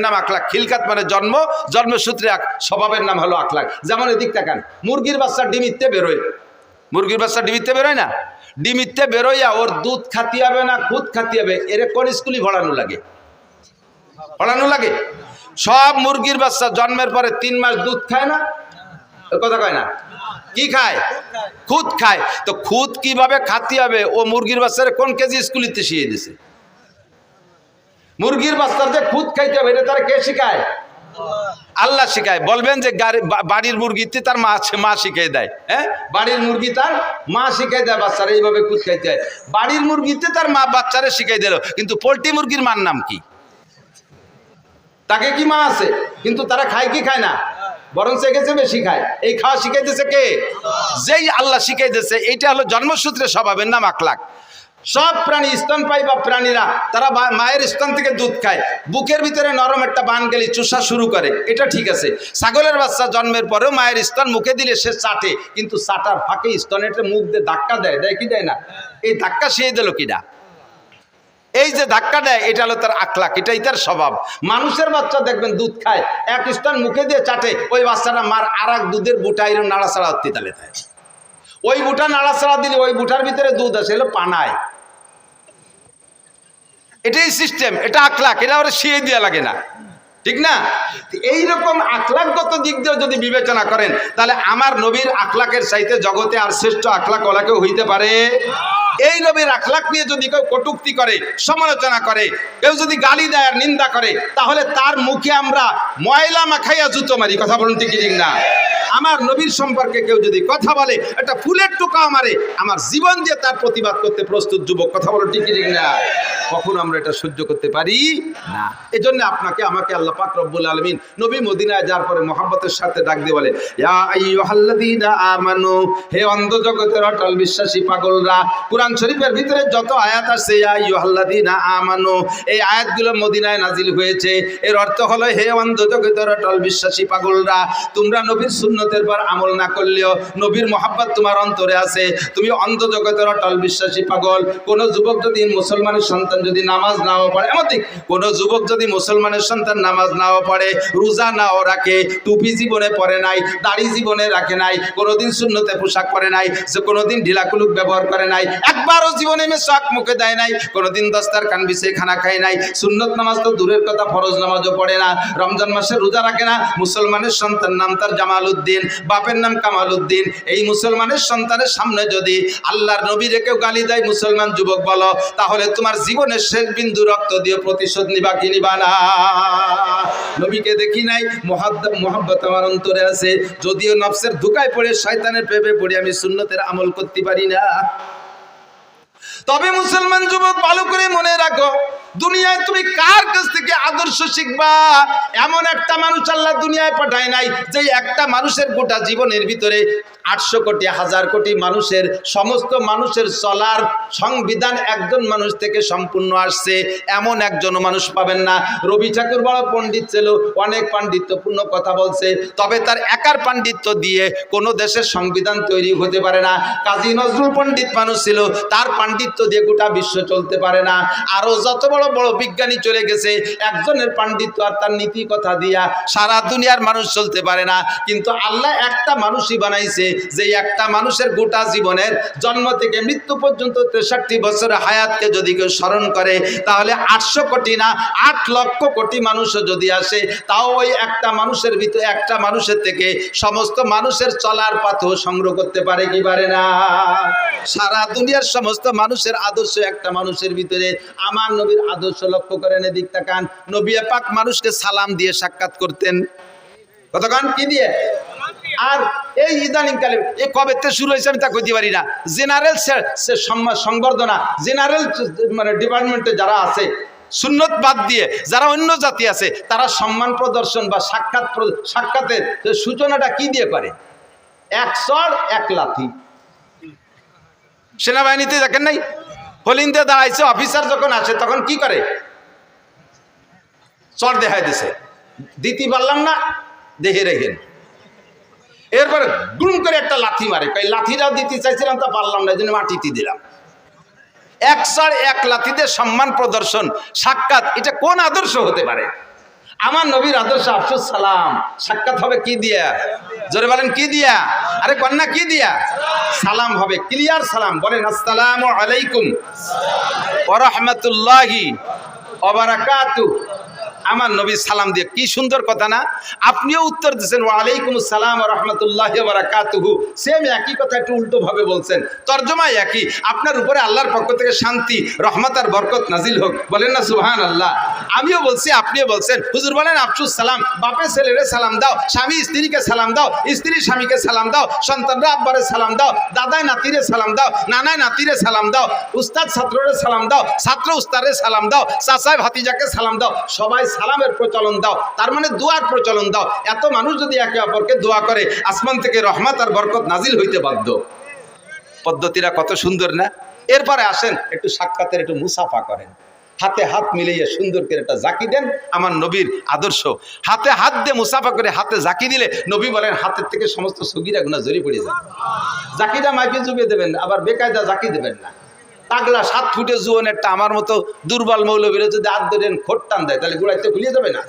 নাম আখলাক। খিলকাত মানে জন্ম, জন্মসূত্রে স্বভাবের নাম হলো আখলাক। যেমন এদিক তাকান, মুরগির বাচ্চা ডিমিতে বেরোয়, মুরগির বাচ্চা ডিমিতে বেরোয় না, ডিমিতে বেরোইয়া ওর দুধ খাতি হবে না খুদ খাতি হবে, এর কোন স্কুলে পড়ানো লাগে? পড়ানো লাগে? সব মুরগির বাচ্চা জন্মের পরে 3 মাস দুধ খায় না, কথা কয় না? কি খায়? খুদ খায়। তো খুদ কিভাবে খাতি হবে ও মুরগির বাচ্চারে কোন কেজি স্কুলিতে শিখিয়ে দিছে? মুরগির বাচ্চার যে খুদ খাইতে হবে এটা তারা কে শিখায়? আল্লাহ শিখায়। বলবেন যে বাড়ির মুরগিতে তার মা শিখিয়ে দেয়? হ্যাঁ, বাড়ির মুরগি তার মা শিখাই দেয় বাচ্চারা এইভাবে খুদ খাইতে হয়। বাড়ির মুরগিতে তার মা বাচ্চারা শিখাই দিল, কিন্তু পোল্ট্রি মুরগির মার নাম কি? তাকে কি মা আছে? কিন্তু তারা খায় কি খায় না? বরং শিখেছে বেশি খায়। এই খাওয়া শিখাইতেছে কে? যেই আল্লাহ শিখাইতেছে। এইটা হলো জন্মসূত্রে স্বভাবের নাম আখলাক। সব প্রাণী স্তনপায়ী বা প্রাণীরা তারা মায়ের স্তন থেকে দুধ খায়, বুকের ভিতরে নরম একটা বান গেলে চুষা শুরু করে, এটা ঠিক আছে। ছাগলের বাচ্চা জন্মের পরেও মায়ের স্তন মুখে দিলে সে চাটে, কিন্তু চাটার ফাঁকে স্তনে মুখ দিয়ে ধাক্কা দেয়, দেয় কি দেয় না? এই ধাক্কা সে দিল কিনা? এই যে ধাক্কা দেয় এটা হলো তার আখলাক, এটাই তার স্বভাব। মানুষের বাচ্চা দেখবেন দুধ খায়, এক স্তন মুখে দিয়ে চাটে, ওই বাচ্চাটা মার আর এক দুধের বুটা এরকম নাড়াচাড়া হতে তালে দেয়। ওই বুটা নাড়াচাড়া দিলে ওই বুটার ভিতরে দুধ আছে, এলো পানায়। এটাই সিস্টেম, এটা আখলাক, এটা ওরা শিয়ে দেওয়া লাগে না, ঠিক না? এইরকম আখলাকগত দিক দিয়ে যদি বিবেচনা করেন, তাহলে আমার নবীর আখলাকের চাইতে জগতে আর শ্রেষ্ঠ আখলাক ওলা কেউ হইতে পারে? এই নবীর আখলাক নিয়ে যদি কেউ কটূক্তি করে, সমালোচনা করে, কেউ যদি গালি দেয় আর নিন্দা করে, তাহলে তার মুখে আমরা ময়লা মাখাইয়া জুতো মারি। কথা বলুন ঠিক ঠিক না? আমার নবীর সম্পর্কে কেউ যদি কথা বলে, একটা ফুলের টোকা মারে, আমার জীবন দিয়ে তার প্রতিবাদ করতে প্রস্তুত যুবক। কথা বলুন ঠিক ঠিক না? কখনো আমরা এটা সহ্য করতে পারি না। এজন্য আপনাকে আমাকে আল্লাহ পাক রব্বুল আলামিন নবী মদিনায় যাওয়ার পরে মহব্বতের সাথে ডাক দিয়ে বলে, ইয়া আইয়ুহাল্লাযীনা আমানু, হে অন্ধ জগতের অটল বিশ্বাসী পাগলরা। কোরআন শরীফের ভিতরে যত আয়াত আছে ইয়া আইয়ুহাল্লাযীনা আমানু, এই আয়াতগুলো মদিনায় নাজিল হয়েছে। এর অর্থ হলো, হে অন্ধ জগতের অটল বিশ্বাসী পাগলরা, তোমরা নবীর সুন্নতের পর আমল না করলেও নবীর মহব্বত তোমার অন্তরে আছে। তুমি অন্ধ জগতের অটল বিশ্বাসী পাগল। কোন যুবক যদি মুসলমানের সন্তান যদি নামাজ নাও পড়ে, এমনকি কোন যুবক যদি মুসলমানের সন্তান নামাজ নাও পড়ে, রোজা নাও রাখে, টুপি জীবনে পরে নাই, দাড়ি জীবনে রাখে নাই, কোনোদিন সুন্নতে পোশাক পরে নাই, যে কোনোদিন ঢিলাকুলুক ব্যবহার করে নাই, একবারও জীবনে মেশাক মুখে দেয় নাই, কোনোদিন দস্তারখান বিছিয়ে খানা খায় নাই, সুন্নত নামাজ তো দূরের কথা ফরজ নামাজও পড়ে না, রমজান মাসে রোজা রাখে না, মুসলমানের সন্তান নাম তার জামাল উদ্দিন, বাপের নাম কামাল উদ্দিন, এই মুসলমানের সন্তানের সামনে যদি আল্লাহর নবী রেখেও গালি দেয় মুসলমান যুবক, বলো তাহলে তোমার জীবনের শেষ বিন্দু রক্ত দিয়ে প্রতিশোধ নিবা কি নিবা না? নবীকে দেখি নাই, মোহাব্বত আমার অন্তরে আছে, যদিও নফসের ধোঁকায় পড়ে শয়তানের প্রেমে পড়ে আমি সুন্নতের আমল করতে পারি না। তবে মুসলমান যুবক, ভালো করে মনে রাখো, দুনিয়ায় তুমি কার কাছ থেকে আদর্শ শিখবা? এমন একটা মানুষ আল্লাহ দুনিয়ায় পাঠায় নাই যে একটা মানুষের গোটা জীবনের ভিতরে 800 কোটি 1000 কোটি মানুষের সমস্ত মানুষের চলার সংবিধান একজন মানুষ থেকে সম্পূর্ণ আসছে, এমন একজন মানুষ পাবেন না। রবি ঠাকুর বড় পণ্ডিত ছিল, অনেক পাণ্ডিত্যপূর্ণ কথা বলছে, তবে তার একার পাণ্ডিত্য দিয়ে কোনো দেশের সংবিধান তৈরি হতে পারে না। কাজী নজরুল পণ্ডিত মানুষ ছিল, তার পাণ্ডিত্য দিয়ে গোটা বিশ্ব চলতে পারে না। আরো যত বড় বড় বিজ্ঞানী চলে গেছে, একজনের পাণ্ডিত্য আর তার নীতি কথা দিয়া সারা দুনিয়ার মানুষ চলতে পারে না। কিন্তু আল্লাহ একটা মানুষই বানাইছে, যে একটা মানুষের গোটা জীবনের জন্ম থেকে মৃত্যু পর্যন্ত 63 বছরের হায়াতকে যদি কেউ স্মরণ করে, তাহলে 800 কোটি না 8 লক্ষ কোটি মানুষও যদি আসে, তাও ওই একটা মানুষের ভিতরে, একটা মানুষের থেকে সমস্ত মানুষের চলার পথও সংগ্রহ করতে পারে কি পারে না? সারা দুনিয়ার সমস্ত মানুষের আদর্শ একটা মানুষের ভিতরে। আমার নবীর আদর্শ লক্ষ্য করেন, এদিক তাকান। নবী পাক মানুষকে সালাম দিয়ে সাক্ষাৎ করতেন। কতক্ষণ কি দিয়ে? আর এই ইদানিং কালে এ কবে থেকে শুরু হয়েছে আমি তা কইতে পারি না। জেনারেল সংবর্ধনা, জেনারেল মানে ডিপার্টমেন্টে যারা আছে, সুন্নত বাদ দিয়ে যারা অন্য জাতি আছে, তারা সম্মান প্রদর্শন বা সাক্ষাতের সূচনাটা কি দিয়ে করে? 1 চড় 1 লাথি। সেনাবাহিনীতে দেখেন নাই, হলিন্দে দাঁড়াইছে, অফিসার যখন আসে তখন কি করে? চড় দেখাই দিছে, দিতে পারলাম না, দেখে রেখেন। এরপরে গুম করে একটা লাথি মারে, কই লাথিটাও দিতে চাইছিলাম তা পারলাম না, এই জন্য মাটিতে দিলাম। 1 চড় 1 লাথিতে সম্মান প্রদর্শন, সাক্ষাৎ, এটা কোন আদর্শ হতে পারে? আমার নবীর আদর্শ আফসুস সালাম সাক্ষাৎ হবে কি দিয়া? জোরে বলেন কি দিয়া? আরে কন্যা কি দিয়া? সালাম হবে, ক্লিয়ার সালাম। বলেন আসসালামু আলাইকুম ওয়া রাহমাতুল্লাহি ওয়া বারাকাতুহু। আমার নবী সালাম দিয়ে, কি সুন্দর কথা না? আপনিও উত্তর দিচ্ছেন ওয়া আলাইকুম আসসালাম ওয়া রাহমাতুল্লাহি ওয়া বারাকাতুহু। সেম একই কথা, একটু উল্টো ভাবে বলছেন, তর্জমা একই। আপনার উপরে আল্লাহর পক্ষ থেকে শান্তি, রহমত আর বরকত নাজিল হোক। বলেন না সুবহানাল্লাহ? আমিও বলছি, আপনিও বলছেন। হুজুর বলেন আফসুস সালাম, বাপে ছেলেরে সালাম দাও, স্বামী স্ত্রীকে সালাম দাও, স্ত্রী স্বামীকে সালাম দাও, সন্তানরা আব্বারে সালাম দাও, দাদায় নাতিরে সালাম দাও, নানায় নাতিরে সালাম দাও, উস্তাদ ছাত্ররে সালাম দাও, ছাত্র উস্তাদরে সালাম দাও, চাচায় ভাতিজাকে সালাম দাও, সবাই সালামের প্রচলন দাও। তার মানে দোয়ার প্রচলন দাও। এত মানুষ যদি একে অপরকে দোয়া করে, আসমান থেকে রহমত আর বরকত নাজিল হইতে বাধ্য। পদ্ধতিটা কত সুন্দর না? এরপরে আসেন একটু সাক্ষাতের একটু মুসাফা করেন, হাতে হাত মিলিয়ে সুন্দর করে একটা জাকি দেন। আমার নবীর আদর্শ, হাতে হাত দিয়ে মুসাফা করে হাতে জাকি দিলে নবী বলেন হাতের থেকে সমস্ত সগীরা গুনাহ ঝরে পড়ে যায়। জাকিটা মাইপে জুবিয়ে দেবেন, আবার বেকায়দা জাকি দেবেন না। পাগলা 7 ফুটে জুয়ন একটা আমার মতো দুর্বল মৌলবীরা যদি হাত ধরেন খোট টান দেয়, তাহলে গোড়াইতে খুলিয়ে যাবে না?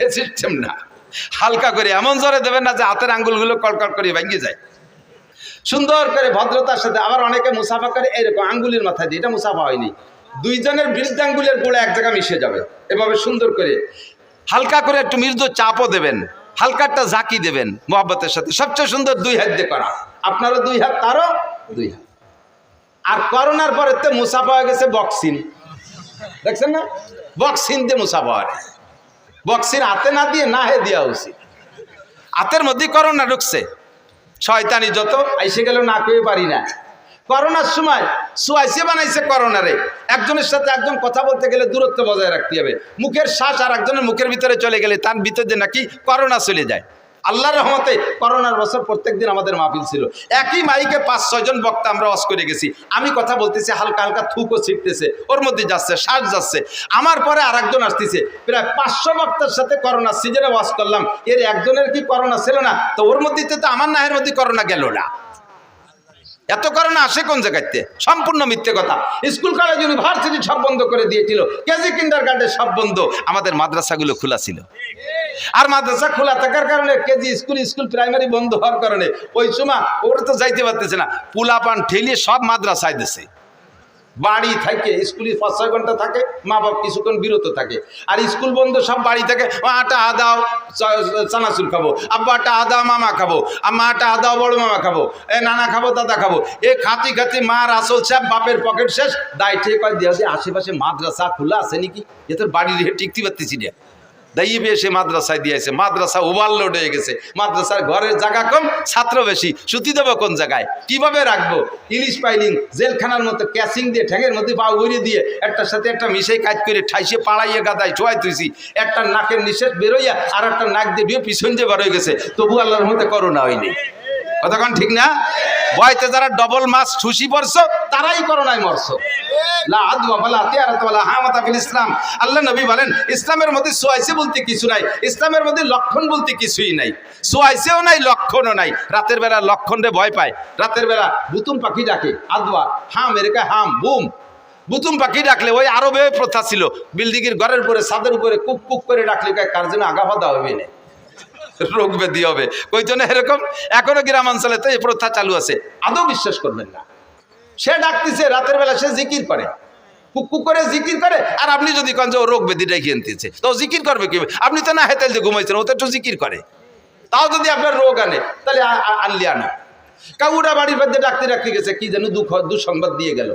এ সিস্টেম না। হালকা করে এমন জোরে দেবেন না যে হাতের আঙ্গুলগুলো কলকল করে ভেঙে যায়। সুন্দর করে ভদ্রতার সাথে। আবার অনেকে মুসাফা করে এরকম আঙ্গুলির মাথায় দিয়ে, এটা মুসাফা হয়নি। দুইজনের বৃদ্ধাঙ্গুলের গোড়া এক জায়গায় মিশে যাবে, এভাবে সুন্দর করে হালকা করে একটু মৃদু চাপও দেবেন, হালকা একটা জাকি দেবেন মোহাব্বতের সাথে। সবচেয়ে সুন্দর 2 হাত দিয়ে করা, আপনারও 2 হাত, তারও 2 হাত। আর করোনার পরে তো মুসাফা হয়ে গেছে বক্সিং, দেখছেন না? বক্সিং দিয়ে মুসাফা হয়। বক্সিং হাতে না দিয়ে না হে দেওয়া উচিত। হাতের মধ্যে করোনা ঢুকছে, শয়তানি যত আইসে গেল না কয়ে পারি না। করোনার সময় সুয়াইসে বানাইছে করোনারে। একজনের সাথে একজন কথা বলতে গেলে দূরত্ব বজায় রাখতে হবে। মুখের শ্বাস আর একজনের মুখের ভিতরে চলে গেলে তার ভিতরে নাকি করোনা চলে যায়। আল্লাহর রহমতে করোনার বছর প্রত্যেক দিন আমাদের মাহফিল ছিল। একই মাইকে 5-6 জন বক্তা আমরা ওয়াজ করে গেছি। আমি কথা বলতেছি, হালকা হালকা থুকও ছিটতেছে, ওর মধ্যে যাচ্ছে, শ্বাস যাচ্ছে। আমার পরে আর একজন আসতেছে, প্রায় 500 বক্তার সাথে করোনা সিজনে ওয়াজ করলাম। এর একজনের কি করোনা ছিল না? তো ওর মধ্যে তো আমার নাহের মধ্যে করোনা গেল না। এত করোনা আসে কোন জায়গাতে? সম্পূর্ণ মিথ্যে কথা। স্কুল কলেজ ইউনিভার্সিটি সব বন্ধ করে দিয়েছিল, কেজি কিন্ডারগার্টেন সব বন্ধ, আমাদের মাদ্রাসাগুলো খোলা ছিল। আর মাদ্রাসা খোলা থাকার কারণে কেজি স্কুল প্রাইমারি বন্ধ হওয়ার কারণে ওই সময় ওরা তো যাইতে পারতেছে না, পোলাপান ঠেলিয়ে সব মাদ্রাসায় দিছে। বাড়ি থাকে স্কুলে 5-6 ঘন্টা থাকে, মা বাপ কিছুক্ষণ বিরত থাকে। আর স্কুল বন্ধ, সব বাড়ি থেকে আটা আদাও চানাচুর খাবো, আব্বা আটা আদাও মামা খাবো, আম্মা আটা আদাও বড় মামা খাবো, এ নানা খাবো দাদা খাবো। এ খাতি খাতি মার আসল সব, বাপের পকেট শেষ। দায়িত্বে কয় দেওয়া যে আশেপাশে মাদ্রাসা খোলা আছে নাকি, এ তোর বাড়ি রেখে টিকতে পারতেছি না। দাইবে এসে মাদ্রাসায় দিয়েছে, মাদ্রাসা ওভারলোড হয়ে গেছে। মাদ্রাসার ঘরের জায়গা কম, ছাত্র বেশি, সুতি দেবো কোন জায়গায়, কিভাবে রাখবো? ইলিশ পাইলিং জেলখানার মতো ক্যাসিং দিয়ে ঠ্যাঙের মধ্যে পা উড়িয়ে দিয়ে একটার সাথে একটা মিশাই কাজ করে ঠাইসে পাড়াইয়ে গাদায় ছোঁয়াই তুইছি। একটা নাকের নিঃশ্বাস বেরোইয়া আর একটা নাক দিয়ে পিছন দিয়ে বার হয়ে গেছে, তবু আল্লাহর মধ্যে করোনা হয়নি। কতক্ষণ ঠিক না? বয়তে যারা ডবল মাছ ঠুসি পড়ছো তারাই করোনায় মরছো। ইসলাম, আল্লাহ নবী বলেন ইসলামের মধ্যে সোয়াইসে বলতে কিছু নাই, ইসলামের মধ্যে লক্ষণ বলতে কিছুই নাই। সোয়াইসেও নাই, লক্ষণও নাই। রাতের বেলা লক্ষণ রে ভয় পায়। রাতের বেলা বুতুম পাখি ডাকে, আদওয়া হাম এরকা হাম বুম। বুতুম পাখি ডাকলে ওই আরবে প্রথা ছিল, বিল্ডিংয়ের ঘরের উপরে ছাদের উপরে কুক কুক করে ডাকলে কার জন্য আগা ফাদা হবে না, রোগ ব্যাধি হবে। কইতো না এরকম? এখনো গ্রামাঞ্চলে তো এই প্রথা চালু আছে। আদৌ বিশ্বাস করবেন না, সে ডাকতেছে রাতের বেলা, সে জিকির করে, কুকু করে জিকির করে। আর আপনি যদি কন যে ও রোগ ব্যাধি ডেকে আনতেছে, তো জিকির করবে কি? আপনি তো না হেতেল যে ঘুমাইছেন, ও তো একটু জিকির করে। তাও যদি আপনার রোগ আনে তাহলে আনলি আনা। কাউরা বাড়ির মধ্যে ডাকতে ডাকতে গেছে, কি যেন দুঃসংবাদ দিয়ে গেল।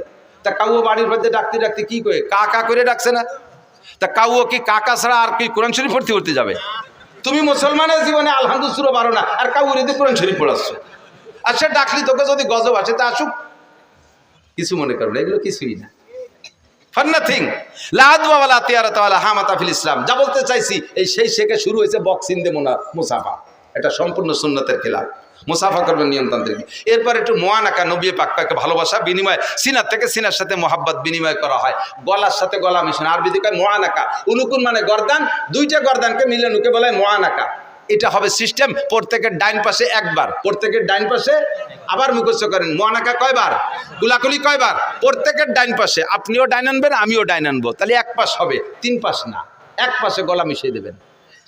তা কাউ বাড়ির মধ্যে ডাকতে ডাকতে কি করে কা করে ডাকছে না? তা কাউ কি কাকা ছাড়া আর কি কোরআন শরীফ পড়তে যাবে? তুমি মুসলমানের জীবনে আলহামদুলিল্লাহ পারো না, আর কাউরে দিয়ে কোরআন শরীফ পড়াচ্ছ। আর সে ডাকলি তোকে যদি গজব আসে তা আসুক, কিছু মনে করো না, এগুলো কিছুই না। ইসলাম যা বলতে চাইছি, এই সেই শেখে শুরু হয়েছে বক্সিং দে মুসাফা। এটা সম্পূর্ণ সুন্নতের খেলাফ। মুসাফা করবেন নিয়মতান্ত্রিক। এরপর একটু মোয়ানাকা, নবী পাক পাকে ভালোবাসা বিনিময়, সিনার থেকে সিনার সাথে মোহাব্বত বিনিময় করা হয়, গলার সাথে গলা মিশন। আরবিতে কয় মোয়ানাকা। উনুকুন মানে গর্দান, 2টা গর্দানকে মিলে নুকে বলে মোয়ানাকা। এটা হবে সিস্টেম। প্রত্যেকের ডাইন পাশে একবার, প্রত্যেকের ডাইন পাশে আবার মুখস্থ করেন। মোয়ানাকা কয়বার? কুলাকুলি কয়বার? প্রত্যেকের ডাইন পাশে। আপনিও ডাইন আনবেন, আমিও ডাইন আনবো, তাহলে 1 পাশ হবে, 3 পাশ না। এক পাশে গলা মিশিয়ে দেবেন,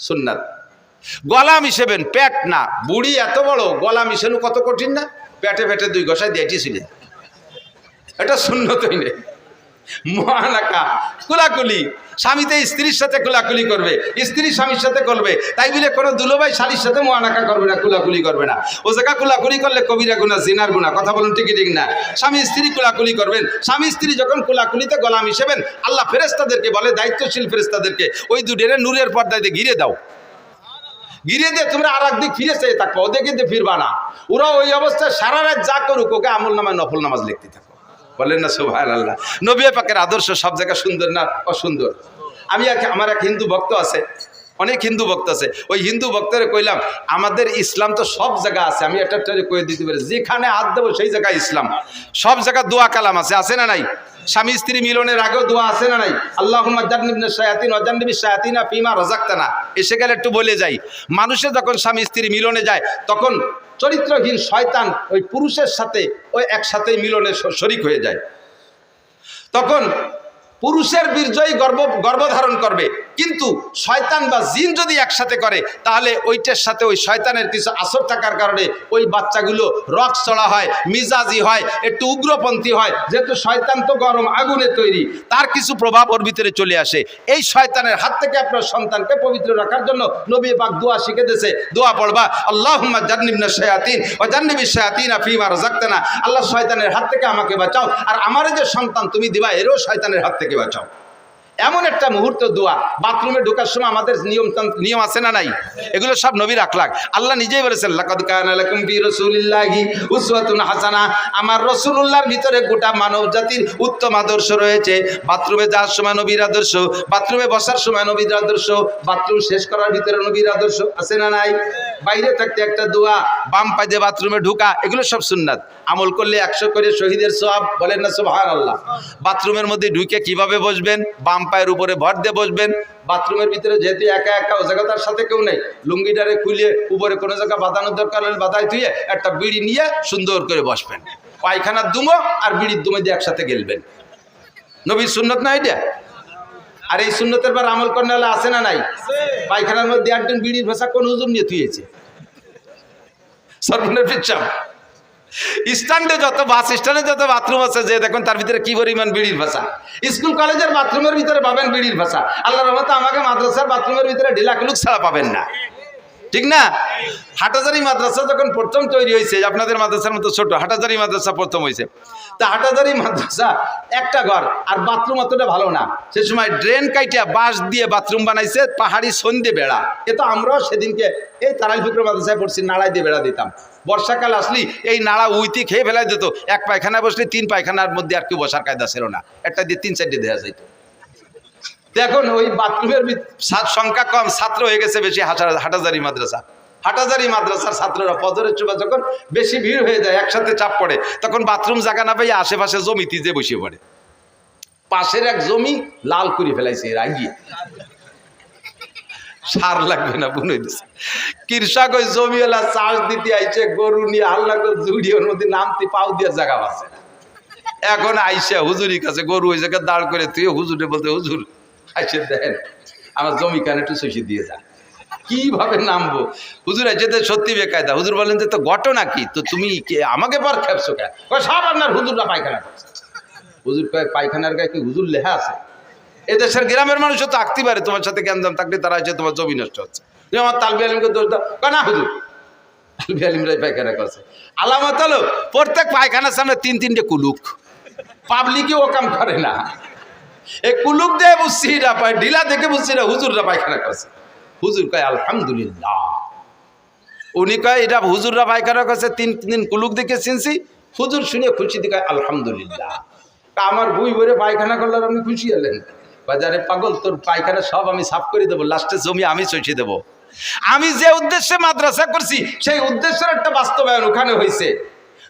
সুন্নাত। গলা মিশাবেন, পেট না। বুড়ি এত বড়, গলা মিশানো কত কঠিন না? পেটে পেটে 2 ঘষায় দিয়ে ছিলেন, এটা সুন্নতই নেই। মুআনাকা, কুলাকুলি, স্বামীতে স্ত্রীর সাথে কুলাকুলি করবে, স্ত্রী স্বামীর সাথে করবে, তাই বলে কোনো দুলোভাই শালীর সাথে মুআনাকা করবে না, কুলাকুলি করবে না। ও জায়গা কুলাকুলি করলে কবিরা গুনাহ, জিনার গুনাহ। কথা বলুন ঠিক ঠিক না? স্বামী স্ত্রী কুলাকুলি করবেন। স্বামী স্ত্রী যখন কুলাকুলিতে গলা মিশাবেন, আল্লাহ ফেরেশতাদেরকে বলে, দায়িত্বশীল ফেরেশতাদেরকে, ওই দুডেরে নূরের পর্দায় ঘিরে দাও, ঘিরে দিয়ে তোমরা আর একদিক ফিরে চেয়ে থাকবো, ওদের কিন্তু ফিরবা না। ওরা ওই অবস্থায় সারা রাত যা করুক, ওকে আমল নামায় নফল নামাজ লিখতে থাকো। বলেন না সুবহানাল্লাহ? নবী পাকের আদর্শ সব জায়গায় সুন্দর না অসুন্দর? আমার এক হিন্দু ভক্ত আছে, অনেক হিন্দু ভক্ত আছে। ওই হিন্দু ভক্তরে কইলাম, আমাদের ইসলাম তো সব জায়গা আছে, আমি একটা কয়ে দিতে পারি, যেখানে হাত দেবো সেই জায়গায় ইসলাম। সব জায়গায় দোয়া কালাম আছে, আছে না নাই? স্বামী স্ত্রী মিলনের আগেও দোয়া আছে না নাই? আল্লাহুম্মা জান্নিবনা শায়াতিন ওয়া জান্নিবিশ শায়াতিনা ফিমা রাযাকতানা। এসে গেলে একটু বলে যাই, মানুষে যখন স্বামী স্ত্রী মিলনে যায়, তখন চরিত্রহীন শয়তান ওই পুরুষের সাথে ওই একসাথে মিলনে শরীক হয়ে যায়। তখন পুরুষের বীর্যই গর্ভধারণ করবে, কিন্তু শয়তান বা জিন যদি একসাথে করে, তাহলে ওইটার সাথে ওই শয়তানের কিছু আসর থাকার কারণে ওই বাচ্চাগুলো রক চড়া হয়, মিজাজি হয়, একটু উগ্রপন্থী হয়। যেহেতু শয়তান তো গরম আগুনে তৈরি, তার কিছু প্রভাব ওর ভিতরে চলে আসে। এই শয়তানের হাত থেকে আপনার সন্তানকে পবিত্র রাখার জন্য নবী পাক দোয়া শিখে দিয়েছে। দোয়া পড়বা, আল্লাহুম্মা জান্নিবনা শায়াতিন ওয়া জান্নিবিশ শায়াতিনা ফিমা রাযাকতানা। আল্লাহ শয়তানের হাত থেকে আমাকে বাঁচাও, আর আমার যে সন্তান তুমি দিবা, এরও শয়তানের হাত থেকে বাঁচাও। এমন একটা মুহূর্ত দোয়া। বাথরুমে ঢোকার সময় আমাদের নিয়ম আছে না নাই? এগুলো সব নবীর আখলাক। আল্লাহ নিজেই বলেছেন, লাকাদ কানা লাকুম ফি রাসূলিল্লাহি উসওয়াতুন হাসানা। আমার রাসূলুল্লাহর ভিতরে গোটা মানব জাতির উত্তম আদর্শ রয়েছে। বাথরুমে যাওয়ার সময় নবীর আদর্শ, বাথরুমে বসার সময় নবীর আদর্শ, বাথরুম শেষ করার ভিতরে নবীর আদর্শ, আছে না নাই? বাইরে থাকতে একটা দোয়া, বাম পায়ে দিয়ে বাথরুমে ঢোকা, এগুলো সব সুন্নাত। আমল করলে 100 করে শহীদের সওয়াব। বলেন না সুবহানাল্লাহ? বাথরুমের মধ্যে ঢুকে কিভাবে বসবেন? বাম পায়ের উপরে ভর দিয়ে বসবেন। বাথরুমের ভিতরে যেহেতু একা একা, ও জায়গা তার সাথে কেউ নেই, লুঙ্গিটারে খুলে উপরে কোনো জায়গা বাঁধানোর দরকার হলে বাধায় ধুয়ে একটা বিড়ি নিয়ে সুন্দর করে বসবেন। পায়খানার দুমো আর বিড়ির দুমে দিয়ে একসাথে গেলবেন। নবীর সুন্নত না এটা? আর এই সুন্নতের পর আমল করলে হলে আছে না নাই? পায়খানার মধ্যে একজন বিড়ির ভাষা কোন হুজুর নিয়ে থুয়েছে? সর্বনের পিচ্ছাম স্ট্যান্ডে যত বাস স্ট্যান্ডে যত বাথরুম আছে, যে দেখুন তার ভিতরে কি পরিমাণ বিড়ির ভাষা। স্কুল কলেজের বাথরুমের ভিতরে পাবেন বিড়ির ভাষা। আল্লাহর রহমতে আমাকে মাদ্রাসার বাথরুমের ভিতরে ঢিলাকুলুক ছাড়া পাবেন না, ঠিক না? হাটাজারি মাদ্রাসা যখন প্রথম তৈরি হয়েছে, আপনাদের মাদ্রাসার মতো ছোট, হাটাজারি মাদ্রাসা প্রথম হয়েছে। তা হাটাজারি মাদ্রাসা একটা ঘর, আর বাথরুম অতটা ভালো না। সে সময় ড্রেন কাইটা বাঁশ দিয়ে বাথরুম বানাইছে, পাহাড়ি সন্ধে বেড়া। এ তো আমরাও সেদিনকে এই তারাইল ফিকর মাদ্রাসায় পড়ছি, নাড়াই দিয়ে বেড়া দিতাম। বর্ষাকাল আসলি এই নাড়া উইতি খেয়ে ফেলাই দিত। এক পায়খানায় বসলে 3 পায়খানার মধ্যে আর কেউ বসার কায়দা ছিল না, একটা দিয়ে 3-4টে দেওয়া যাইত। দেখুন ওই বাথরুমের সংখ্যা কম, ছাত্র হয়ে গেছে বেশি। হাটাজারি মাদ্রাসা, হাটাজারি মাদ্রাসার ছাত্ররা ফজরের সময় যখন বেশি ভিড় হয়ে যায়, একসাথে চাপ পড়ে, তখন বাথরুম জায়গা না পেয়ে আশেপাশে জমিতে যে বসে পড়ে। পাশের এক জমি লাল করে ফেলাইছে রাগিয়ে, সার লাগবে না বুনে দিছে। কৃষক ওই জমিওয়ালা চাষ দিতে আইছে, গরু নিয়ে হাল্লা করে জুড়ি, ওর মধ্যে নামতে পাও দিয়ে জায়গা আছে। এখন আইসা হুজুরির কাছে গরু ওই জায়গায় দাঁড় করে তুই হুজুরে বলতে, হুজুর আইসে দেন আমার জমি কানে একটু শশী দিয়ে যা। কিভাবে নামবো? হুজুর যেতে সত্যি বেকায়দা। হুজুর বলেন যে তো ঘটনা কি, তো তুমি আমাকে পর খেপছো কেন? সব আপনার হুজুররা পায়খানা করছে। হুজুর পায়খানার গায়ে কি হুজুর লেখা আছে? এদেশের গ্রামের মানুষও তো আঁকতে পারে, তোমার সাথে জ্ঞানদাম থাকলে তারা হচ্ছে তোমার জমি নষ্ট হচ্ছে। তুমি আমার তালবি আলিমকে দোষ দাও, না হুজুর তালবি আলিমরাই পায়খানা করছে। আলামত হলো প্রত্যেক পায়খানার সামনে 3-3টে কুলুক। পাবলিকে ও কাম করে না, এই কুলুক দিয়ে বুঝছি না, ঢিলা দেখে বুঝছি না হুজুররা পায়খানা করছে। হুজুর কয় আলহামদুলিল্লাহ। উনি কয় এটা হুজুররা পায়খানা করছে, 3 দিন কুলুক দেখে চিনছি। হুজুর শুনে খুশি দিকে আলহামদুলিল্লাহ। আমার বই বইরে পায়খানা করলে আপনি খুশি হলেন? বাজারে পাগল, তোর পায়খানা সব আমি সাফ করে দেবো, লাস্টে জমি আমি চষে দেবো। আমি যে উদ্দেশ্যে মাদ্রাসা করছি সেই উদ্দেশ্যের একটা বাস্তবায়ন ওখানে হয়েছে।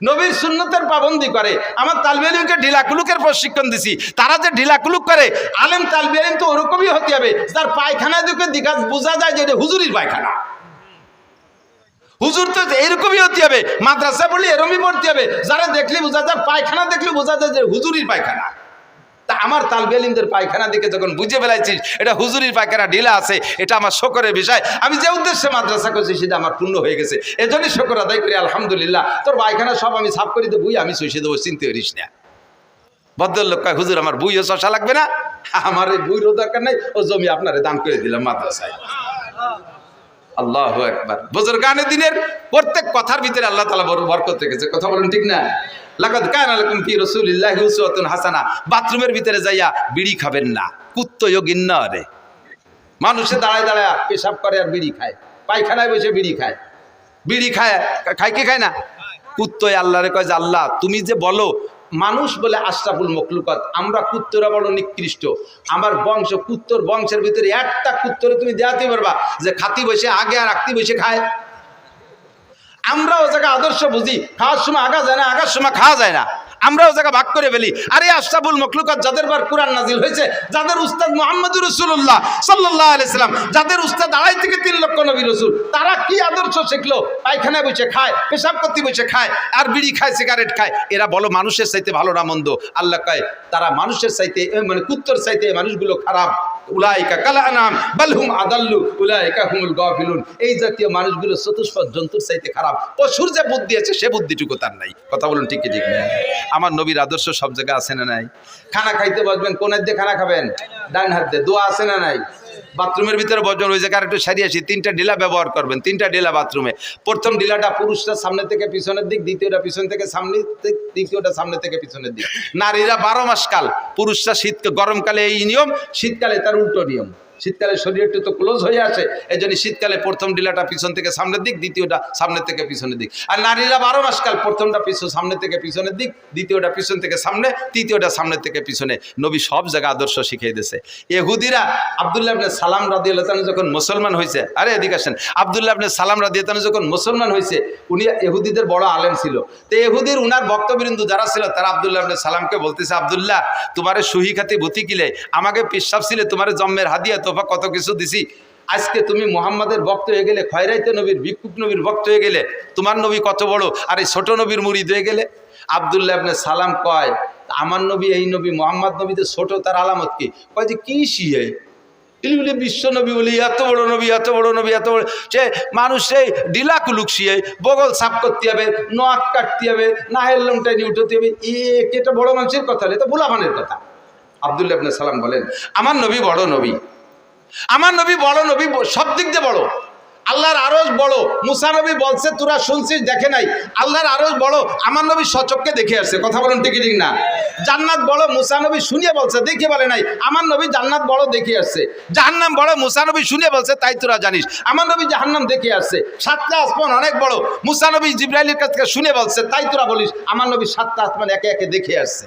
নবীর সুন্নতের পাবন্দি করে। আমার তালবি আলিমকে ঢিলাকুলুকের প্রশিক্ষণ দিছি, তারা যে ঢিলাকুলুক করে, আলেম তালবি আলিম তো ওরকমই হতে হবে, তার পায়খানায় দেখে দিঘা বোঝা যায় যে এটা হুজুরির পায়খানা। হুজুর তো এরকমই হতে হবে, মাদ্রাসা পড়লে এরকমই পড়তে হবে, যারা দেখলে বোঝা যায়, পায়খানা দেখলে বোঝা যায় যে হুজুরির পায়খানা। তা আমার তালবে ইলমদের পায়খানা দিকে যখন বুঝে ফেলাইছিস এটা হুজুরির পায়খানা ঢিলা আছে, এটা আমার শকরের বিষয়। আমি যে উদ্দেশ্যে মাদ্রাসা করছি সেটা আমার পূর্ণ হয়ে গেছে, এজন্যই শকর আদায় করি আলহামদুলিল্লাহ। তোর পায়খানা সব আমি সাফ করে দেবো, আমি শুষে দেবো, চিনতে পারিস না। ভদ্রলোক কয় হুজুর আমার বইও শশা লাগবে না, আমার এই বইরও দরকার নাই, ও জমি আপনারে দান করে দিলাম মাদ্রাসায়। আল্লাহু আকবার। বুজুরগানে দিনের প্রত্যেক কথার ভিতরে আল্লাহ তাআলা বরকত রেখেছে, কথা বলেন ঠিক না? লাকাদ কানা লাকুম ফি রাসূলিল্লাহি উসওয়াতুন হাসানাহ। বাথরুমের ভিতরে যাইয়া বিড়ি খাবেন না, কুত্তয়ও গিন্না রে। মানুষে দাঁড়ায় দাঁড়ায় পেশাব করে আর বিড়ি খায়, পায়খানায় বসে বিড়ি খায়, বিড়ি খায়, খায় কি খায় না? কুত্তয় আল্লাহরে কয় যে আল্লাহ তুমি যে বলো মানুষ বলে আশরাফুল মখলুকাত, আমরা কুত্তরা বড় নিকৃষ্ট, আমার বংশ কুত্তর বংশের ভিতরে একটা কুত্তরে তুমি দেখাতে পারবা যে খাতি বসে আগে আর আঁকতি বসে খায়? আমরা ও জায়গা আদর্শ বুঝি, খাওয়ার সময় আগা যায় না, আগার সময় খাওয়া যায় না, আমরা ও জায়গা ভাগ করে ফেলি। আরে আশরাফুল মখলুকাত যাদের বার কোরআন নাজিল হয়েছে, যাদের উস্তাদ মুহাম্মদুর রাসূলুল্লাহ সাল্লাল্লাহু আলাইহি সাল্লাম, যাদের উস্তাদ 2.5 থেকে 3 লক্ষ নবী রাসূল, তারা কি আদর্শ শিখলো? পায়খানায় বসে খায়, পেশাব করতে বসে খায়, আর বিড়ি খায়, সিগারেট খায়। এরা বলো মানুষের চাইতে ভালো না মন্দ? আল্লাহ কয় তারা মানুষের চাইতে, মানে কুত্তর চাইতে মানুষগুলো খারাপ। উলাইকা কাল আনাম বাল হুম আদাল্লু উলাইকা হুমুল গাফিলুন। এই জাতীয় মানুষগুলো চতুষ্পদ জন্তুর চাইতে খারাপ। পশুর যে বুদ্ধি আছে সে বুদ্ধিটুকু তার নাই। কথা বলুন ঠিক কি ঠিক না? আমার নবীর আদর্শ সব জায়গায় আছে না নাই? খানা খাইতে বসবেন কোন হাত দিয়ে খানা খাবেন? ডান হাত দিয়ে। দোয়া আছে না নাই? বাথরুমের ভিতরে বসবেন, ওই জায়গায় একটু সারিয়ে আসি, 3টা ডিলা ব্যবহার করবেন, 3টা ডিলা বাথরুমে। প্রথম ডিলাটা পুরুষরা সামনে থেকে পিছনের দিক, দ্বিতীয়টা পিছন থেকে সামনে দিক, তৃতীয়টা সামনে থেকে পিছনের দিক। নারীরা 12 মাস কাল, পুরুষরা গরমকালে এই নিয়ম, শীতকালে তার উল্টো নিয়ম। শীতকালে শরীরটা তো ক্লোজ হয়ে আসে, এই জন্য শীতকালে প্রথম ডিলাটা পিছন থেকে সামনের দিক, দ্বিতীয়টা সামনে থেকে পিছনের দিক। আর নারীরা 12 মাস কাল, প্রথমটা সামনে থেকে পিছনের দিক, দ্বিতীয়টা পিছন থেকে সামনে, তৃতীয়টা সামনে থেকে পিছনে। নবী সব জায়গায় আদর্শ শিখিয়ে দিয়েছে। ইহুদিরা আব্দুল্লাহ ইবনে সালাম রাদিয়াল্লাহু তাআলা যখন মুসলমান হয়েছে, আরে এদিকে আসেন, আব্দুল্লাহ ইবনে সালাম রাদিয়াল্লাহু তাআলা যখন মুসলমান হয়েছে, উনি ইহুদিদের বড় আলেম ছিল। তো ইহুদির উনার বক্তবৃন্দ যারা ছিল তারা আব্দুল্লাহ ইবনে সালামকে বলতেছে, আব্দুল্লাহ তোমারে সুহি খাতি ভূতি কিলে, আমাকে পিসাব ছিলে, তোমারে জন্মের হাদিয়া তোফা কত কিছু দিছি, আজকে তুমি মুহাম্মাদের ভক্ত হয়ে গেলে, খয়রাইতে নবীর ভিক্ষুক নবীর ভক্ত হয়ে গেলে, তোমার নবী কত বড়, আর এই ছোট নবীর মুরিদ হয়ে গেলে। আব্দুল্লাহ ইবনে সালাম কয় আমার নবী, এই নবী মুহাম্মদ নবীতে ছোট, তার আলামত কি? কয় যে কি শিয়ে বলে বিশ্ব নবী বলি, এত বড় নবী, এত বড় নবী, এত বড়, সে মানুষ সেই ডিলা কুলুক শিয়ে বগল সাফ করতে হবে, নখ কাটতে হবে, নাহের লোমটা নিয়ে উঠতে হবে, এটা বড় মানুষের কথা, এটা ভোলাভানের কথা। আব্দুল্লাহ ইবনে সালাম বলেন আমার নবী বড় নবী, আমার নবী বড় নবী, সব দিক দিয়ে বড়। আল্লাহর আরশ বড়, মুসা নবী বলছে তোরা শুনছিস দেখে নাই, আল্লাহর আরশ বড়, আমার নবী সচক্ষে দেখে আসছে। কথা বলেন ঠিক ঠিক না? জান্নাত বড়, মুসা নবী শুনিয়ে বলছে, দেখে বলে নাই, আমার নবী জান্নাত বড় দেখে আসছে। জাহান্নাম বড়, মুসা নবী শুনিয়ে বলছে, তাই তোরা জানিস, আমার নবী জাহান্নাম দেখে আসছে। 7টা আসমান অনেক বড়, মুসা নবী জিবরাইলের কাছ থেকে শুনে বলছে, তাই তোরা বলিস, আমার নবী 7টা আসমান একে একে দেখে আসছে।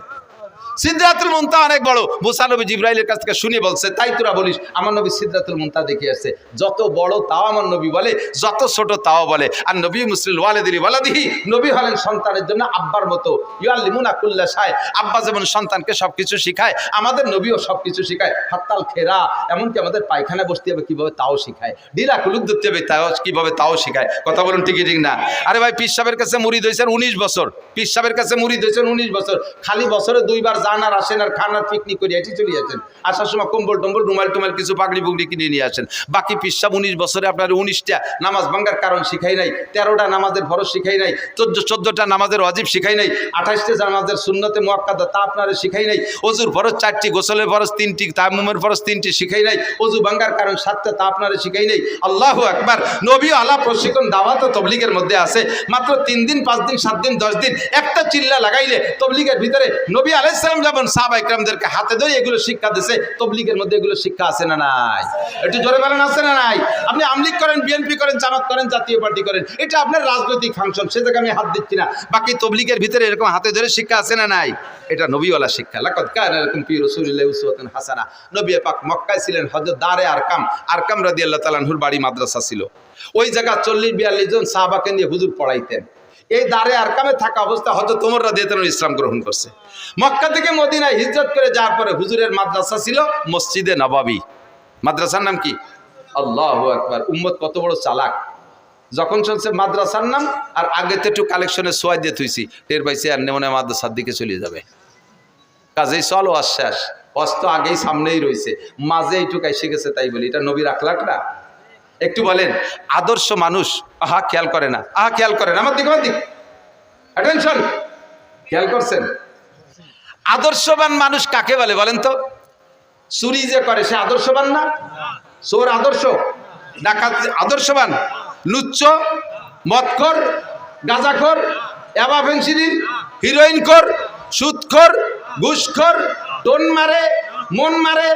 সিদরাতুল মুনতাহা অনেক বড়, মুসা নবী জিবরাইলের কাছ থেকে শুনে বলছে, তাই তোরা বলিস, আমার নবী সিদরাতুল মুনতাহা দেখে আসছে। যত বড় তাও আমার নবী বলে, যত ছোট তাও বলে। আর নবী মুসলিল ওয়ালিদিহি ওয়ালাদিহি, নবী হলেন সন্তানের জন্য আব্বার মতো। ইউআল্লিমুনা কুল্লা শাই, আব্বা যেমন সন্তানকে সবকিছু শিখায়, আমাদের নবীও সবকিছু শিখায়। হাত্তাল খেরা, এমনকি আমাদের পায়খানা বসতে হবে কিভাবে তাও শিখায়, ডিলা কুলুক ধরতে হবে তাও কিভাবে তাও শিখায়। কথা বলুন ঠিক ঠিক না? আরে ভাই পীর সাহেবের কাছে মুরিদ হয়েছেন 19 বছর, পীর সাহেবের কাছে মুরিদ হয়েছেন 19 বছর, খালি বছরে 2 বার যান আর আসেন, আর খান আর পিকনিক করে এটি চলে আসেন, আসার সময় কম্বল টম্বল রুমাল টুমাল কিছু পাগড়ি পুগড়ি কিনে নিয়ে আসেন। বাকি পীর সাহেব 19 বছরে আপনার 19টা নামাজ ভাঙ্গার কারণ শিখাই নাই, 13টা নামাজের ফরজ শিখাই নাই, 14টা নামাজের ওয়াজিব শিখাই নাই, 28টা নামাজের সুন্নতে মুআক্কাদা তা আপনারা শিখাই নাই, ওযুর ফরজ 4টি, গোসলের ফরজ 3টি, তায়াম্মুমের ফরজ 3টি শিখাই নাই, ওযু ভাঙ্গার কারণ 7টা তা আপনারা শিখাই নাই। আল্লাহু আকবার। নবী আলা প্রশিক্ষণ দাওয়াত ও তবলিগের মধ্যে আছে, মাত্র 3 দিন 5 দিন 7 দিন 10 দিন একটা চিল্লা লাগাইলে তবলিগের ভিতরে নবী আলাইহিস সালাম যেমন সাহাবা ইকরামদেরকে হাতে ধরে এগুলো শিক্ষা দিয়েছে, তবলিগের মধ্যে এগুলো শিক্ষা আছে না নাই? একটু জোরে বলেন আছে না নাই? আপনি আমলিগ করেন, বিএনপি করেন, জামাত করেন, জাতীয় পার্টি করেন, এটা আপনার রাজনৈতিক ফাংশন, সে জায়গায় আমি হাত দিচ্ছি না। বাকি তবলিগের ভিতরে এরকম হাতে ধরে শিক্ষা আছে না নাই? এটা নবীওয়ালা শিক্ষা। লাকাদ কানা লাকুম ফি রাসূলিল্লাহি উসওয়াতুন হাসানাহ। নবী পাক মক্কায় ছিলেন, হযরত দারে আরকাম রাদিয়াল্লাহু তাআলা আনহুর বাড়ি মাদ্রাসা ছিল। ওই জায়গা 40-42 জন সাহাবাকে নিয়ে হুজুর পড়াইতেন। এই দারে আরকামে থাকা অবস্থা হযরত ওমর রাদিয়াল্লাহু তাআলা ইসলাম গ্রহণ করছে। মক্কা থেকে মদিনায় হিজরত করে যাওয়ার পরে হুজুরের মাদ্রাসা ছিল মসজিদে নববী। মাদ্রাসার নাম কি? আল্লাহু আকবার। উম্মত কত বড় চালাক, যখন শুনছে মাদ্রাসার নাম আর আগে তো একটু কালেকশনে সোয়াই দিয়ে থুইছি, টের পাইছে আর মনে হয় মাদ্রাসার দিকে চলে যাবে। কাজেই চল ওয়াজ শেষ, ওয়াজ তো আগেই সামনেই রয়েছে, মাঝে এইটুকু এসে গেছে, তাই বলি এটা নবীর আখলাক না? একটু বলেন আদর্শ মানুষ, আহা খেয়াল করে না, আহা খেয়াল করেন আমার দিক, আমার দিক, অ্যাটেনশন, খেয়াল করছেন? আদর্শবান মানুষ কাকে বলে বলেন তো? চুরি যে করে সে আদর্শবান না? চোর আদর্শ, ডাকাত আদর্শবান, লুচ্চ, মদখোর, গাঁজাখোর, ইয়াবা ফেন্সিডিল, হিরোইনখোর, সুদখোর, ঘুষখোর, টোন মারে, মন মারে,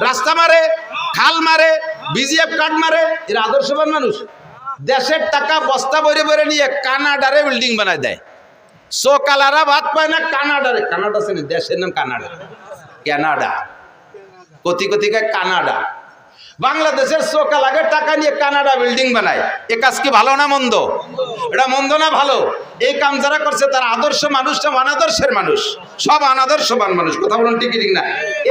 রাস্তা মারে, খাল মারে, বিজিএফ কার্ড মারে, এরা আদর্শবান মানুষ? দেশের টাকা বস্তা বইরে বইরে নিয়ে কানাডারে বিল্ডিং বানায় দেয়, সোকালারা ভাত পায় না কানাডারে, কানাডা আছে না, দেশের নাম Canada, Canada, crore crore Canada, বাংলাদেশের সোকালাকে টাকা নিয়ে কানাডা বিল্ডিং বানায়, এ কাজ কি ভালো না মন্দ? এটা মন্দ না ভালো? এই কাম যারা করছে তারা আদর্শ মানুষ না অনাদর্শের মানুষ? সব অনাদর্শবান মানুষ, কথা বলুন ঠিক ঠিক না?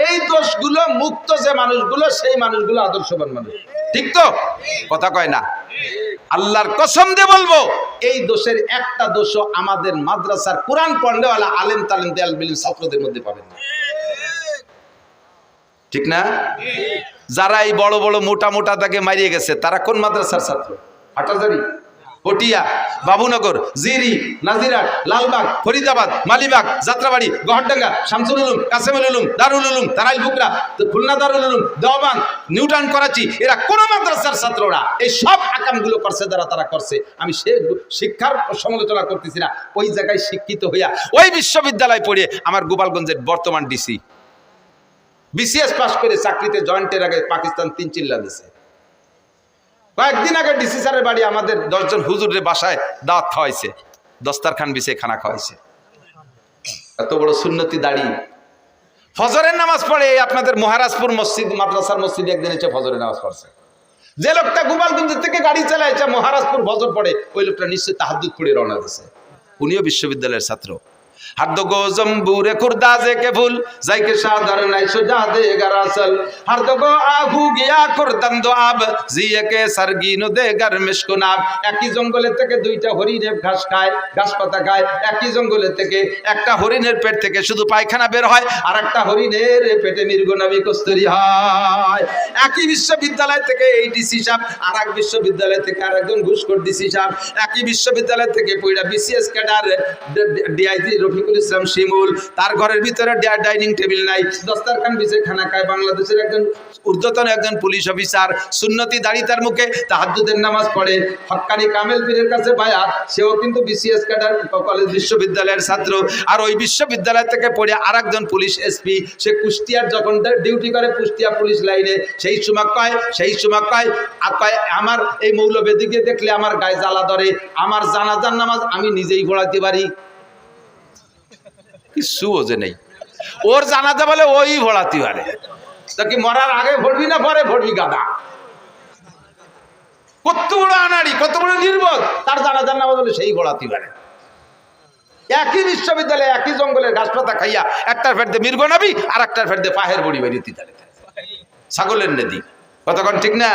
এই দোষগুলো মুক্ত যে মানুষগুলো, সেই মানুষগুলো আদর্শবান মানুষ, ঠিক তো? কথা কয় না? আল্লাহর কসম দিয়ে বলবো, এই দোষের একটা দোষও আমাদের মাদ্রাসার কোরআন পড়নেওয়ালা আলেম তালেম দেয়াল বিলিম ছাত্রদের মধ্যে পাবেন না, ঠিক না? যারা এই বড় বড় মোটা মোটা দাগে মারিয়ে গেছে তারা কোন মাদ্রাসার ছাত্র? হাটাজারি, পটিয়া, বাবুনগর, জিরি, নাজিরাট, লালবাগ, ফরিদাবাদ, মালিবাগ, যাত্রাবাড়ি, গহরডাঙ্গা, শামসুল উলুম, কাসেমুল উলুম, দারুল উলুম, তারাইল বুকরা, খুলনা দারুল উলুম, দেওবান, নিউটাউন, করাচি, এরা কোন মাদ্রাসার ছাত্ররা? এই সব আকামগুলো করছে যারা, তারা করছে। আমি সে শিক্ষার সমালোচনা করতেছি না, ওই জায়গায় শিক্ষিত হইয়া ওই বিশ্ববিদ্যালয় পড়ে আমার গোপালগঞ্জের বর্তমান ডিসি বিসিএস পাস করে চাকরিতে জয়েন্টের আগে পাকিস্তান 3 চিল্লা দিছে। কয়েকদিন আগে ডিসি স্যারের বাড়ি আমাদের 10 জন হুজুরের বাসায় দাওয়াত খাওয়াইছে, দস্তারখান বিছে খানা খাওয়াইছে। এত বড় সুন্নতি দাড়ি, ফজরের নামাজ পড়ে আপনাদের মহারাজপুর মসজিদ মাদ্রাসার মসজিদে একদিন এসে ফজরের নামাজ পড়ছে। যে লোকটা গোপালগঞ্জ থেকে গাড়ি চালাইছে মহারাজপুর ফজর পড়ে, ওই লোকটা নিশ্চয়ই তাহাজ্জুদ পড়ে রওনা দিয়েছে। উনিও বিশ্ববিদ্যালয়ের ছাত্র। हर दो गो जम्बूरे खुर्दाजे के फूल जाइके शादर নাই সুজা দে গরাসল हर दो गो आहू গিয়া কুরদান দো আব জিয়ে কে সরগিনো দে গর মিশকুনাব। একই জঙ্গলে থেকে দুইটা হরিণ ঘাস খায়, ঘাস পাতা খায়। একই জঙ্গলে থেকে একটা হরিণের পেট থেকে শুধু পায়খানা বের হয়, আর একটা হরিণের পেটে মৃগনাভি কস্তুরী হয়। একই বিশ্ববিদ্যালয় থেকে এই ডিসি সাহেব, আর এক বিশ্ববিদ্যালয় থেকে আরেকজন ঘুষখোর ডিসি সাহেব, একই বিশ্ববিদ্যালয় থেকে পয়লা BCS cadre DIG Rafiqul Islam শিমুল, তার ঘরের ভিতরে ডাইনিং টেবিল নাই, দস্তারখান বিছে খানা খায়। বাংলাদেশের একজন ঊর্ধ্বতন একজন পুলিশ অফিসার, সুন্নতি দাড়ি তার মুখে, তাহাজ্জুদের নামাজ পড়ে, হক্কানি কামেল পীরের কাছে বায়াত, সেও কিন্তু বিসিএস ক্যাডার কলেজ বিশ্ববিদ্যালয়ের ছাত্র। আর ওই বিশ্ববিদ্যালয় থেকে পড়ে আর একজন পুলিশ এসপি, সে কুষ্টিয়ার যখন ডিউটি করে কুষ্টিয়া পুলিশ লাইনে, সেই সময় কয় আমার এই মৌলবেদিকে দেখলে আমার গায়ে জ্বালা ধরে, আমার জানাজার নামাজ আমি নিজেই পড়াতে পারি। কিছু ওজে নেই, ওর জানাজা বলে ওই ভোড়াতে পারে। তা কি মরার আগে ভরবি না পরে ভরবি গাদা? কত বড় আনাড়ি, কত বড় নির্বোধ, তার জানাজার নামাজ বলে সেই ভোড়াতে পারে। একই বিশ্ববিদ্যালয়ে একই জঙ্গলের ঘাস পাতা খাইয়া একটার ফেরদে মৃগনাভি আর একটার ফেরদে পাহের বড়ি বাড়িতে ছাগলের নদী। কতক্ষণ ঠিক না?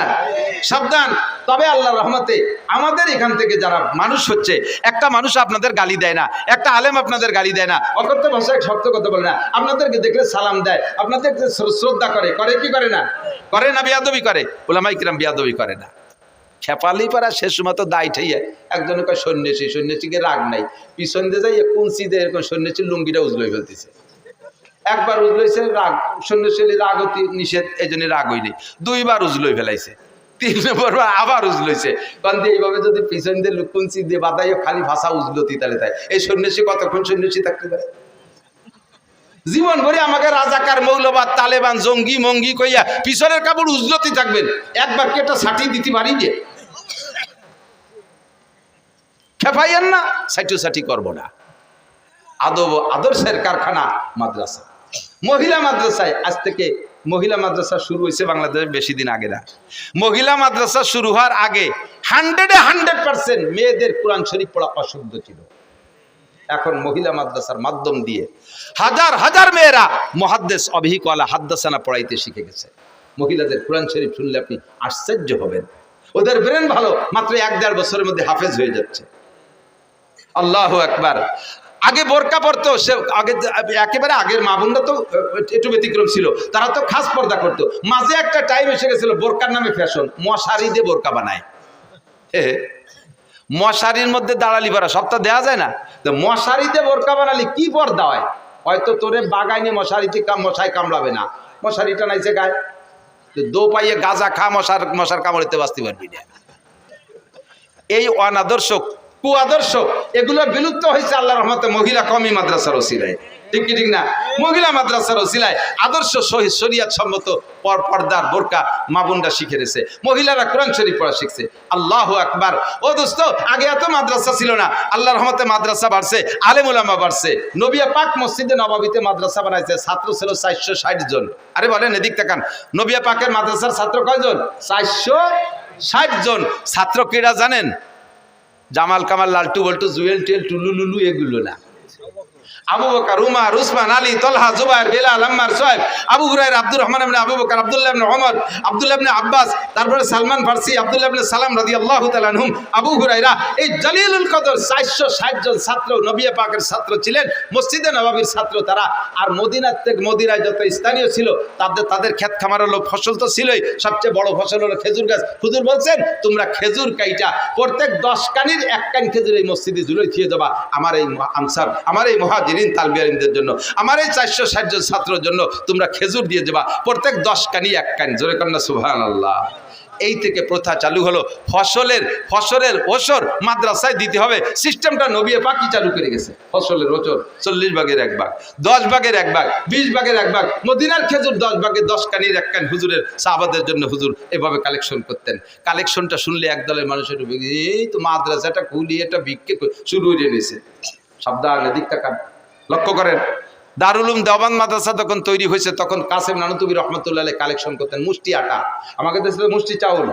সাবধান। তবে আল্লাহ রহমতে আমাদের এখান থেকে যারা মানুষ হচ্ছে, একটা মানুষ আপনাদের গালি দেয় না, একটা আলেম আপনাদের গালি দেয় না, অকথ্য ভাষায় শক্ত কথা বলে না, আপনাদেরকে দেখলে সালাম দেয়, আপনাদেরকে শ্রদ্ধা করে, করে কি করে না? করে না বিয়াদবি করে? ওলামায়ে কিরাম বিয়াদবি করে না। খেপালি পারা শেষ সময় তো দায় ঠাইয়া একজনের কয় সন্ন্যাসী, সন্ন্যাসীকে রাগ নাই, পিছন দিয়ে যাই কুঞ্চি দিয়ে এরকম সন্ন্যাসীর লুঙ্গিটা উজলই ফেলতেছে। একবার উজলাইছে, রাগ সন্ন্যাসী রাগ অতি নিষেধ, এই জন্য রাগ হইনি। 2 বার উজলই ফেলাইছে, 3 নম্বর বার আবার উজলইছে। কারণ দিয়ে এইভাবে যদি পিছন দিয়ে লুকুঞ্চি দিয়ে বাদাইও খালি ভাষা উজলতি তাহলে তাই এই সন্ন্যাসী কতক্ষণ সন্ন্যাসী থাকতে পারে? জীবন ভরে আমাকে রাজাকার, মৌলবাদ, তালেবান, জঙ্গি মঙ্গি কইয়া পিছনের কাপড় উজলতি থাকবেন, একবার কি একটা ছাটি দিতে পারি যে? খেপাইয়েন না, সাইটি করবো না। আদব আদর্শের কারখানা মাদ্রাসা। মহিলা মাদ্রাসায় আজ থেকে মহিলা মাদ্রাসা শুরু হয়েছে বাংলাদেশে, বেশি দিন আগে না। মহিলা মাদ্রাসা শুরু হওয়ার আগে 100% মেয়েদের কোরআন শরীফ পড়া অশুদ্ধ ছিল। এখন মহিলা মাদ্রাসার মাধ্যম দিয়ে হাজার হাজার মেয়েরা মুহাদ্দিস অভিহিকওয়ালা হাদ্দাসানা পড়াইতে শিখে গেছে। মহিলাদের কোরআন শরীফ শুনলে আপনি আশ্চর্য হবেন, ওদের ব্রেন ভালো, মাত্র 1-1.5 বছরের মধ্যে হাফেজ হয়ে যাচ্ছে। আল্লাহু আকবার। আগে বোরকা পরতো, সে আগে একেবারে আগের মা বোনরা তো একটু ব্যতিক্রম ছিল, তারা তো খাস পর্দা করতো। মাঝে একটা টাইম এসে গেছিল বোরকার নামে ফ্যাশন, মশারি দিয়ে বোরকা বানায়। মশারির মধ্যে দাঁড়ালি পারা সবটা দেওয়া যায় না, তো মশারিতে বোরকা বানালি কি পর্দা হয়? হয়তো তোরে বাগাইনি মশারিতে মশাই কামড়াবে না, মশারিটা নাইছে গায়ে, দো পাইয়ে গাঁজা খা, মশার কামড়িতে বাঁচতে পারবি না। এই অনাদর্শ কুআদর্শ এগুলো বিলুপ্ত হয়েছে আল্লাহর রহমতে মহিলা কওমি মাদ্রাসার ওসিলায়, ঠিক কি ঠিক না? মহিলা মাদ্রাসার ওসিলায় আদর্শ শরীয়ত সম্মত পর্দার বোরকা মা বোনরা শিখে গেছে, মহিলারা কোরআন শরীফ পড়া শিখছে। আল্লাহু আকবার। ও দোস্ত, আগে এত মাদ্রাসা ছিল না, আল্লাহর রহমতে মাদ্রাসা বাড়ছে, আলেম ওলামা বাড়ছে। নবী পাক মসজিদে নববীতে মাদ্রাসা বানাইছে, ছাত্র ছিল 460 জন। আরে বলেন এদিক তাকান, নবী পাকের মাদ্রাসার ছাত্র কয়জন? 460 জন। ছাত্র কেডা জানেন? জামাল কামাল, লালটু বল্টু, জুয়েল টেল, টুলু লুলু এগুলো না। আবু বকর, উমর, উসমান, আলী, তলহা, জুবায়ের, বেলাল, আম্মার, সোহেব, আবু হুরায়রা, আব্দুর রহমান ইবনে আবু বকর, আব্দুল্লাহ ইবনে ওমর, আব্দুল্লাহ ইবনে আব্বাস, তারপরে সালমান ফারসি, আব্দুল্লাহ ইবনে সালাম রাদিয়াল্লাহু তাআলা আনহুম, আবু হুরায়রা, এই জলিলুল কদর 460 জন ছাত্র নবী পাকের ছাত্র ছিলেন, মসজিদে নববীর ছাত্র তারা। আর মদিনায় যত স্থানীয় ছিল তাদের ক্ষেত খামার হলো, ফসল তো ছিলই, সবচেয়ে বড় ফসল হলো খেজুর গাছ। হুজুর বলছেন তোমরা খেজুর কাইটা প্রত্যেক 10 কানির 1 কান খেজুর এই মসজিদে ঝুলিয়ে দিয়ে যাবা আমার এই আনসার, আমার এই মুহাজিরিন তালবি আলিমদের জন্য, আমার এই 460 জন ছাত্রের জন্য তোমরা খেজুর দিয়ে যাবা প্রত্যেক 10 কানি 1 কান। জোরে কন্যা সুবহানাল্লাহ। এই থেকে প্রথা চালু হলো, ফসলের ওসর মাদ্রাসায় দিতে হবে, সিস্টেমটা নবী পাকই চালু করে গেছে। ফসলের ওসর 40 ভাগের 1 ভাগ, 10 ভাগের 1 ভাগ, 20 ভাগের 1 ভাগ, মদিনার খেজুর 10 ভাগে 10 কানির 1 কান হুজুরের সাহাবাদের জন্য হুজুর এভাবে কালেকশন করতেন। কালেকশনটা শুনলে একদলের মানুষের এই তো মাদ্রাসাটা খুলি এটা বিক্রি শুরু হয়ে নিয়েছে। সাবধান, এদিক তাকান, লক্ষ্য করেন। দারুল উলুম দেওবন্দ মাদ্রাসা যখন তৈরি হয়েছে তখন কাসেম নানুতুবি রহমতুল্লাহ আলাইহি কালেকশন করতেন মুষ্টি আটা, আমাকে দেশে মুষ্টি চাউল,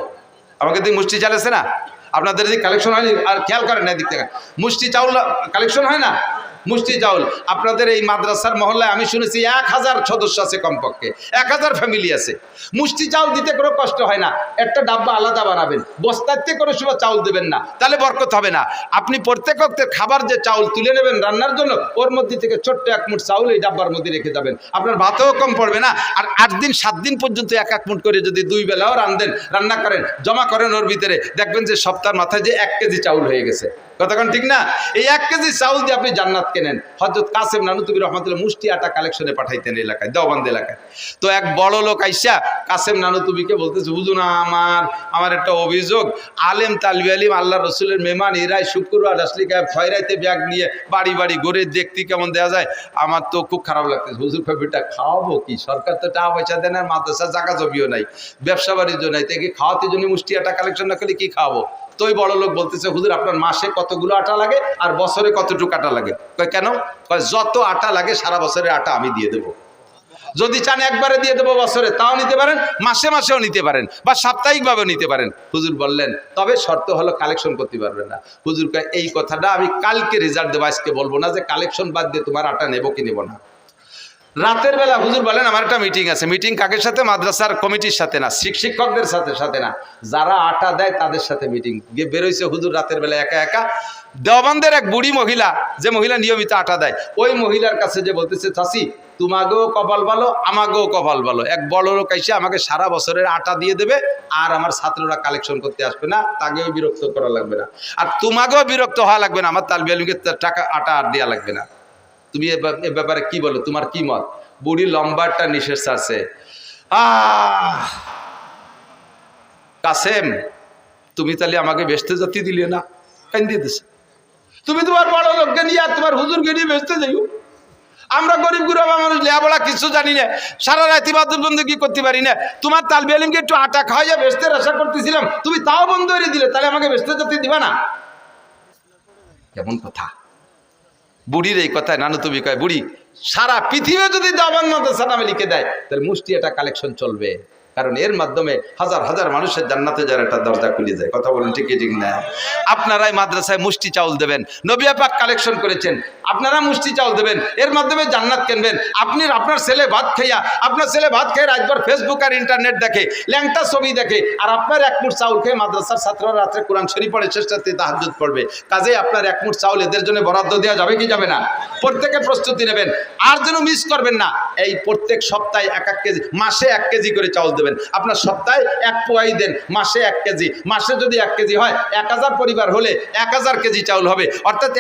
আমাকে দিয়ে মুষ্টি চাল আছে না, আপনাদের এদিকে কালেকশন হয়নি? আর খেয়াল করেন না এদিক থেকে, মুষ্টি চাউল কালেকশন হয় না? মুষ্টি চাউল আপনাদের এই মাদ্রাসার মহল্লায় আমি শুনেছি 1000 সদস্য আছে, কমপক্ষে 1000 ফ্যামিলি আছে। মুষ্টি চাউল দিতে কোনো কষ্ট হয় না, একটা ডাব্বা আলাদা বানাবেন, বস্তাতে কোনো সময় চাউল দেবেন না, তাহলে বরকত হবে না। আপনি প্রত্যেক অক্তের খাবার যে চাউল তুলে নেবেন রান্নার জন্য, ওর মধ্যে থেকে ছোট্ট 1 মুঠ চাউল এই ডাব্বার মধ্যে রেখে যাবেন, আপনার ভাতও কম পড়বে না। আর 8 দিন 7 দিন পর্যন্ত 1 মুঠ করে যদি 2 বেলাও রান্না করেন, জমা করেন ওর ভিতরে, দেখবেন যে সপ্তাহের মাথায় যে 1 কেজি চাউল হয়ে গেছে। কতক্ষণ ঠিক না? এই 1 কেজি চাউল দিয়ে আপনি জান্নাত কেনেন। হযরত কাসেম নানুতুবি রহমাতুল্লাহ মুষ্টি আটা কালেকশনে পাঠাইতেন এলাকায়, দেওবন্দ এলাকায়। তো এক বড় লোক আইসা কাসেম নানুতুবিকে বলতেছে, হুজুর আমার একটা অভিযোগ, আলেম তালবি আলিম আল্লাহ রসুলের মেহমান এরাই শুক্রবার আসলে খয়রাইতে ব্যাগ নিয়ে বাড়ি বাড়ি ঘুরে দেখতে কেমন দেওয়া যায়, আমার তো খুব খারাপ লাগতেছে। হুজুর বেটা খাওয়াবো কি, সরকার তো টাকা পয়সা দেন, আর মাদ্রাসা জায়গা জমিও নাই, ব্যবসা বাণিজ্য নাই, তাই খাওয়াতে জন্য মুষ্টি আটা কালেকশন না করলে কি খাওয়াবো? তো ওই বড় লোক বলতেছে, হুজুর আপনার মাসে কতগুলো আটা লাগে আর বছরে কতটুকু আটা লাগে? কেন? যত আটা লাগে সারা বছরের আটা আমি দিয়ে দেবো, যদি চান একবারে দিয়ে দেবো বছরে, তাও নিতে পারেন, মাসে মাসেও নিতে পারেন, বা সাপ্তাহিকভাবেও নিতে পারেন। হুজুর বললেন তবে শর্ত হলো কালেকশন করতে পারবেন না। হুজুর কয় এই কথাটা আমি কালকে রেজাল্ট দেবো, আজকে বলবো না যে কালেকশন বাদ দিয়ে তোমার আটা নেবো কি নেবো না। রাতের বেলা হুজুর বলেন আমার একটা মিটিং আছে। মিটিং কাকের সাথে? মাদ্রাসার কমিটির সাথে না, শিক্ষকদের সাথে না, যারা আটা দেয় তাদের সাথে মিটিং। গিয়ে বেরোইছে হুজুর রাতের বেলা একা একা। দেওবন্দের এক বুড়ি মহিলা, যে মহিলা নিয়মিত আটা দেয়, ওই মহিলার কাছে যে বলতেছে, চাচি তোমাকেও কপাল ভালো আমাকেও কপাল ভালো, এক বড় লোক এসে আমাকে সারা বছরের আটা দিয়ে দেবে, আর আমার ছাত্ররা কালেকশন করতে আসবে না, তাকেও বিরক্ত করা লাগবে না, আর তোমাকেও বিরক্ত হওয়া লাগবে না, আমার তালবি আলিমকে টাকা আটা আর দেওয়া লাগবে না। তুমি এ ব্যাপারে কি বলো, তোমার কি মত? বুড়ি লম্বারটা নিঃশ্বাস আছে। কাসেম তুমি তাহলে আমাকে বেচতে যেতে দিলে না, কেন দিয়ে দিছে? তুমি তোমার বড় লোককে নিয়ে আর তোমার হুজুরকে নিয়ে বেচতে যাইও, আমরা গরিব গুরবা মানুষ লেখাপড়া কিছু জানি না, সারা রাত ইবাদত বন্দেগি করতে পারি না, তোমার তালবি আলিমকে একটু আটা খাওয়াইয়া বেচতে আশা করতেছিলাম, তুমি তাও বন্ধ করে দিলে, তাহলে আমাকে বেচতে যেতে দিবা না? কেমন কথা? বুড়ির এই কথায় নানুতুবি কয়, বুড়ি সারা পৃথিবী যদি দেওবন্দ মাদ্রাসা নামে লিখে দেয় তাহলে মুষ্টি এটা কালেকশন চলবে। কারণ এর মাধ্যমে হাজার হাজার মানুষের জান্নাতে যাওয়ার একটা দরজা খুলে যায়। কথা বলুন ঠিক কি ঠিক না? আপনারাই মাদ্রাসায় মুষ্টি চাউল দেবেন, নবী পাক কালেকশন করেছেন, আপনারা মুষ্টি চাউল দেবেন, এর মাধ্যমে জান্নাত কিনবেন। আপনার ছেলে ভাত খাইয়া, আপনার ছেলে ভাত খেয়ে রাতভর ফেসবুক আর ইন্টারনেট দেখে, ল্যাংটা ছবি দেখে, আর আপনার এক মুঠ চাউল খেয়ে মাদ্রাসার ছাত্ররা রাত্রে কোরআন শরীফ পড়ে, চেষ্টাতে তাহাজ্জুদ পড়বে। কাজেই আপনার এক মুঠ চাউল এদের জন্য বরাদ্দ দেওয়া যাবে কি যাবে না? প্রত্যেকে প্রস্তুতি নেবেন, আর যেন মিস করবেন না। এই প্রত্যেক সপ্তাহে এক কেজি, মাসে 1 কেজি করে চাউল দেবেন। আপনার সপ্তাহে 1 পোয়াই দেন, মাসে 1 কেজি। মাসে যদি 1 কেজি হয়, 1000 পরিবার হলে 1000 কেজি চাউল হবে, অর্থাৎ